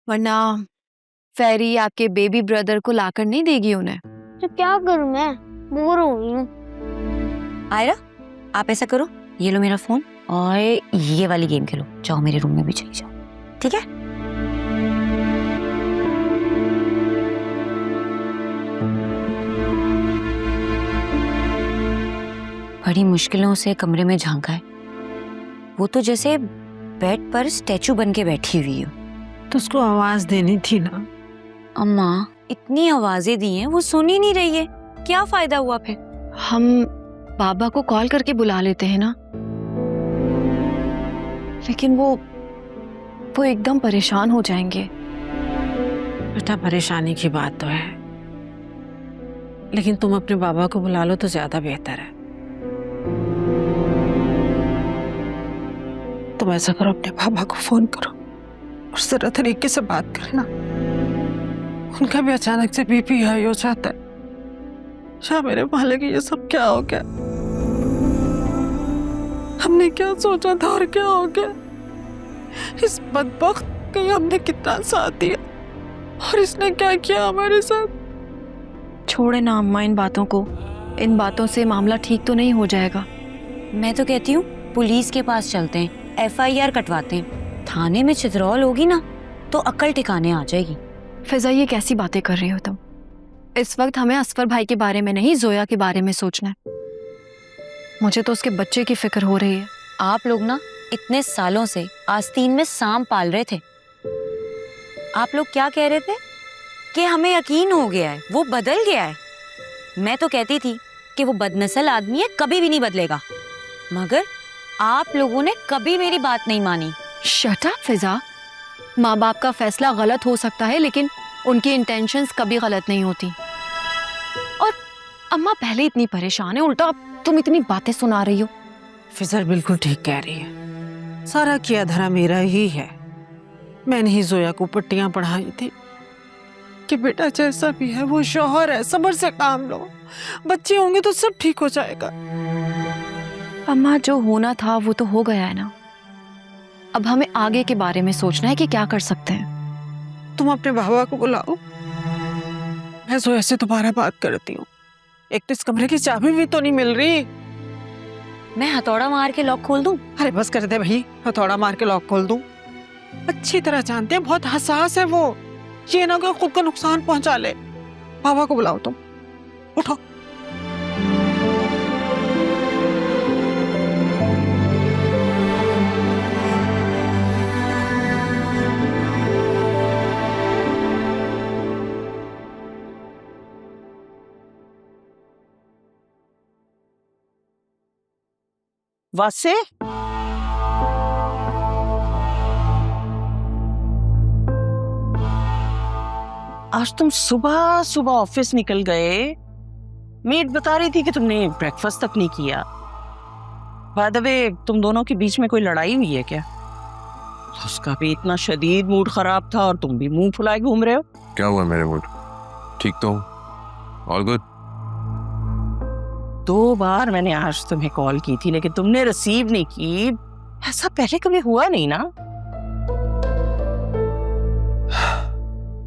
वरना फेरी आपके baby brother को लाकर नहीं देगी उन्हें। तो क्या करूं मैं, बोर हो गई हूँ। आयरा, आप ऐसा करो, ये लो मेरा फोन और ये वाली गेम खेलो। जाओ मेरे रूम में भी चली जाओ, ठीक है? बड़ी मुश्किलों से कमरे में झांका है। वो तो जैसे बेड पर स्टैचू बन के बैठी हुई हो। तो उसको आवाज देनी थी ना। अम्मा, इतनी आवाजें दी हैं, वो सुन ही नहीं रही है। क्या फायदा हुआ फिर? हम बाबा को कॉल करके बुला लेते हैं ना, लेकिन वो एकदम परेशान हो जाएंगे। बेटा, परेशानी की बात तो है, लेकिन तुम अपने बाबा को बुला लो तो ज्यादा बेहतर है। तुम ऐसा करो, अपने बाबा को फोन करो और जरा तरीके से बात करना। उनका भी अचानक से बीपी हाई हो जाता है। शाह मेरे मालिक, ये सब क्या हो गया? हमने क्या सोचा था और क्या हो गया? इस बदबख्त के हमने कितना साथ दिया और इसने क्या किया हमारे साथ? छोड़े ना अम्मा इन बातों को। इन बातों से मामला ठीक तो नहीं हो जाएगा। मैं तो कहती हूँ पुलिस के पास चलते हैं, FIR कटवाते हैं। थाने में चितरौल होगी ना तो अक्ल ठिकाने आ जाएगी। फिजा, ये कैसी बातें कर रही हो तुम? इस वक्त हमें असफर भाई के बारे में नहीं, जोया के बारे में सोचना है। मुझे तो उसके बच्चे की फिक्र हो रही है। आप लोग ना इतने सालों से आस्तीन में सांप पाल रहे थे। आप लोग क्या कह रहे थे कि हमें यकीन हो गया है, वो बदल गया है। मैं तो कहती थी कि वो बदनस्ल आदमी है, कभी भी नहीं बदलेगा। मगर आप लोगों ने कभी मेरी बात नहीं मानी। शट अप फिजा। माँ बाप का फैसला गलत हो सकता है, लेकिन उनकी इंटेंशंस कभी गलत नहीं होती। और अम्मा पहले इतनी परेशान है, उल्टा अब तुम इतनी बातें सुना रही हो। फिजर बिल्कुल ठीक कह रही है। सारा किया धरा मेरा ही है। मैंने ही जोया को पट्टियां पढ़ाई थी कि बेटा जैसा भी है वो शौहर है, सब्र से काम लो, बच्चे होंगे तो सब ठीक हो जाएगा। अम्मा, जो होना था वो तो हो गया है ना। अब हमें आगे के बारे में सोचना है कि क्या कर सकते हैं। तुम अपने बाबा को बुलाओ, मैं जोया से दोबारा बात करती हूँ। एक तो इस कमरे की चाबी भी तो नहीं मिल रही। मैं हथौड़ा मार के लॉक खोल दूं? अरे बस कर दे भाई, हथौड़ा मार के लॉक खोल दूं? अच्छी तरह जानते हैं, बहुत हसास है वो। ये ना कि खुद को नुकसान पहुंचा ले। बाबा को बुलाओ तुम, उठो। वासे, आज तुम सुबह सुबह ऑफिस निकल गए। मेड बता रही थी कि तुमने ब्रेकफास्ट तक नहीं किया। बाय द वे, तुम दोनों के बीच में कोई लड़ाई हुई है क्या? उसका भी इतना शदीद मूड खराब था और तुम भी मुंह फुलाए घूम रहे हो। क्या हुआ मेरे मूड? ठीक तो ऑल गुड। 2 बार मैंने आज तुम्हें कॉल की थी लेकिन तुमने रिसीव नहीं की। ऐसा पहले कभी हुआ नहीं ना?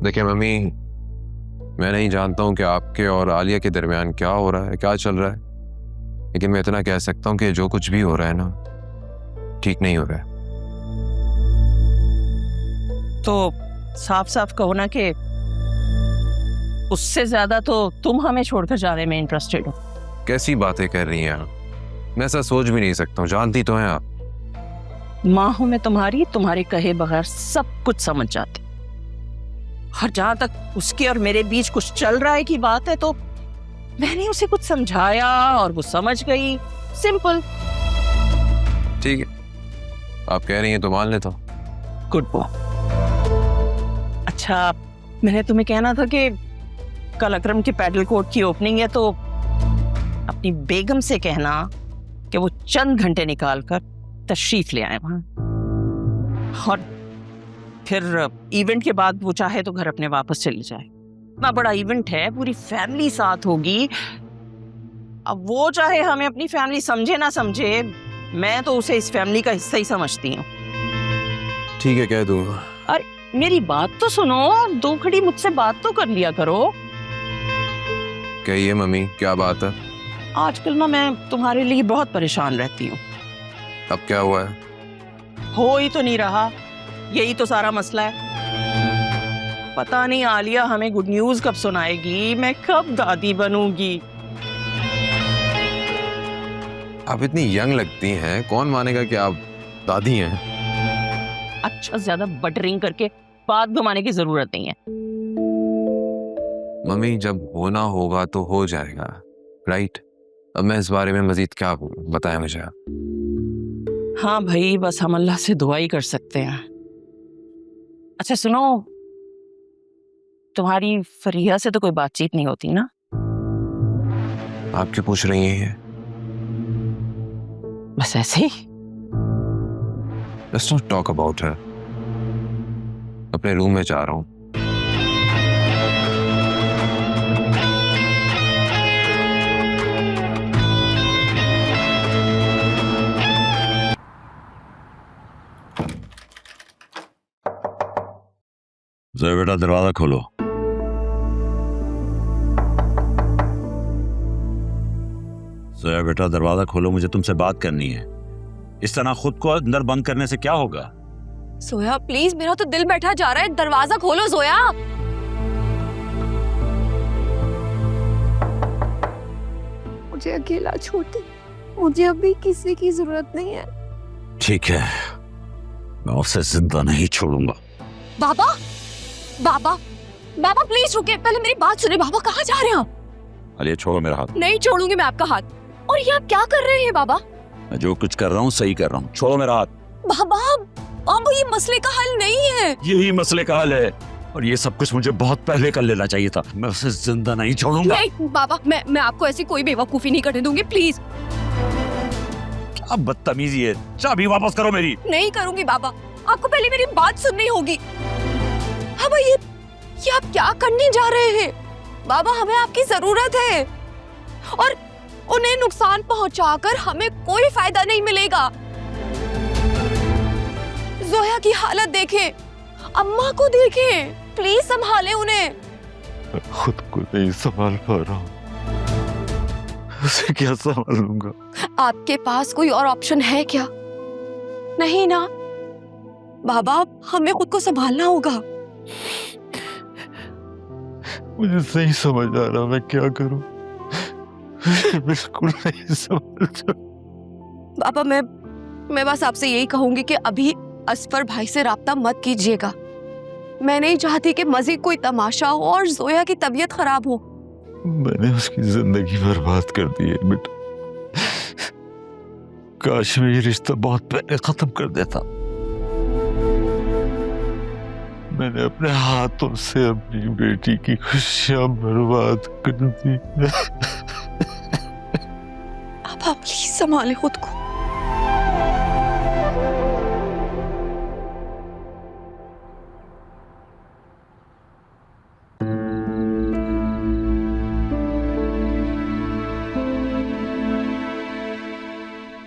देखिए मम्मी, मैं नहीं जानता हूँ कि आपके और आलिया के दरमियान क्या हो रहा है, क्या चल रहा है, लेकिन मैं इतना कह सकता हूँ कि जो कुछ भी हो रहा है ना, ठीक नहीं हो रहा है। तो साफ साफ कहो ना कि उससे ज्यादा तो तुम हमें छोड़कर जाने में इंटरेस्टेड हो। कैसी बातें कर रही हैं आप? मैं ऐसा सोच भी नहीं सकता हूँ, जानती तो हैं आप। माँ हूं मैं तुम्हारी, तुम्हारे कहे बगैर सब कुछ समझ जाती। और जहां तक उसके और मेरे बीच कुछ चल रहा है की बात है तो मैंने उसे कुछ समझाया और वो समझ गई। सिंपल। ठीक है, आप कह रही हैं तो मान लेता हूँ। Good boy. अच्छा, मैंने तुम्हें कहना था कि कल अकरम के पैडल कोर्ट की ओपनिंग है तो अपनी बेगम से कहना कि वो चंद घंटे निकालकर तशरीफ ले आए वहां। और फिर इवेंट के बाद वो चाहे तो घर अपने वापस चली जाए। इतना बड़ा इवेंट है, पूरी फैमिली साथ होगी। अब वो चाहे हमें अपनी फैमिली समझे ना समझे, मैं तो उसे इस फैमिली का हिस्सा ही समझती हूँ। ठीक है, कह दूंगा। और मेरी बात तो सुनो, दो घड़ी मुझसे बात तो कर लिया करो। कहिए मम्मी, क्या बात है? आजकल ना मैं तुम्हारे लिए बहुत परेशान रहती हूँ। अब क्या हुआ है? हो ही तो नहीं रहा, यही तो सारा मसला है। पता नहीं आलिया हमें गुड न्यूज कब सुनाएगी, मैं कब दादी बनूंगी। आप इतनी यंग लगती हैं, कौन मानेगा कि आप दादी हैं? अच्छा, ज्यादा बटरिंग करके बात घुमाने की जरूरत नहीं है। मम्मी, जब होना होगा तो हो जाएगा, राइट? अब मैं इस बारे में मजीद क्या बोलूं, बताएं मुझे। हाँ भाई, बस हम अल्लाह से दुआ ही कर सकते हैं। अच्छा सुनो, तुम्हारी फरिया से तो कोई बातचीत नहीं होती ना? आप क्यों पूछ रही हैं? बस ऐसे ही। Let's not talk about her. अपने रूम में जा रहा हूँ। जोया बेटा, दरवाजा खोलो। जोया बेटा, दरवाजा खोलो, मुझे तुमसे बात करनी है। इस तरह खुद को अंदर बंद करने से क्या होगा? जोया प्लीज, मेरा तो दिल बैठा जा रहा है, दरवाजा खोलो जोया। मुझे अकेला छोड़ दे, मुझे अभी किसी की जरूरत नहीं है। ठीक है, मैं उसे जिंदा नहीं छोड़ूंगा। बाबा बाबा बाबा प्लीज रुके, पहले मेरी बात सुने। बाबा कहाँ जा रहे हैं आप? अरे छोड़ो मेरा हाथ। नहीं छोड़ूंगी मैं आपका हाथ। और ये आप क्या कर रहे हैं बाबा? मैं जो कुछ कर रहा हूँ सही कर रहा हूँ, छोड़ो मेरा हाथ। बाबा अब ये मसले का हल नहीं है। यही मसले का हल है, और ये सब कुछ मुझे बहुत पहले कर लेना चाहिए था। मैं उसे जिंदा नहीं छोड़ूंगा। नहीं बाबा, मैं आपको ऐसी कोई बेवकूफी नहीं करने दूंगी, प्लीज। अब बदतमीजी है, चाबी वापस करो मेरी। नहीं करूंगी बाबा, आपको पहले मेरी बात सुननी होगी। हाँ भाई, ये आप क्या करने जा रहे हैं? बाबा हमें आपकी जरूरत है, और उन्हें नुकसान पहुंचाकर हमें कोई फायदा नहीं मिलेगा। जोया की हालत देखें, अम्मा को देखें, प्लीज संभालें उन्हें। खुद को नहीं संभाल पा रहा हूँ, उसे क्या संभालूंगा? आपके पास कोई और ऑप्शन है क्या? नहीं ना बाबा, हमें खुद को संभालना होगा। मुझे नहीं समझ आ रहा मैं क्या करूं। बिल्कुल नहीं समझ। बाबा मैं बस आपसे यही कहूंगी कि अभी असफर भाई से राब्ता मत कीजिएगा। मैं नहीं चाहती कि मजीद कोई तमाशा हो और जोया की तबीयत खराब हो। मैंने उसकी जिंदगी बर्बाद कर दी है बेटा। काश मैं ये रिश्ता बहुत पहले खत्म कर देता। मैंने अपने हाथों से अपनी बेटी की खुशियां बर्बाद कर दी। अब आप प्लीज संभालें खुद को।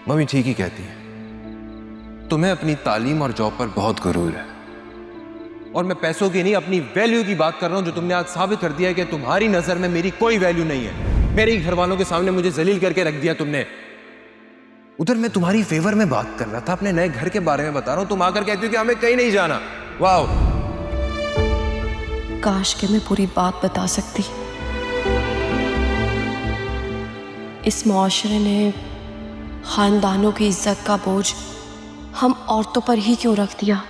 मम्मी ठीक ही कहती है, तुम्हें अपनी तालीम और जॉब पर बहुत गुरूर है, और मैं पैसों की नहीं अपनी वैल्यू की बात कर रहा हूं, जो तुमने आज साबित कर दिया है कि तुम्हारी नजर में मेरी कोई वैल्यू नहीं है। मेरे घर वालों के सामने मुझे जलील करके रख दिया तुमने। उधर मैं तुम्हारी फेवर में बात कर रहा था, अपने नए घर के बारे में बता रहा हूं, तुम आकर कहती हो कि हमें कहीं नहीं जाना। वाह, काश के मैं पूरी बात बता सकती। इस मुआशरे ने खानदानों की इज्जत का बोझ हम औरतों पर ही क्यों रख दिया?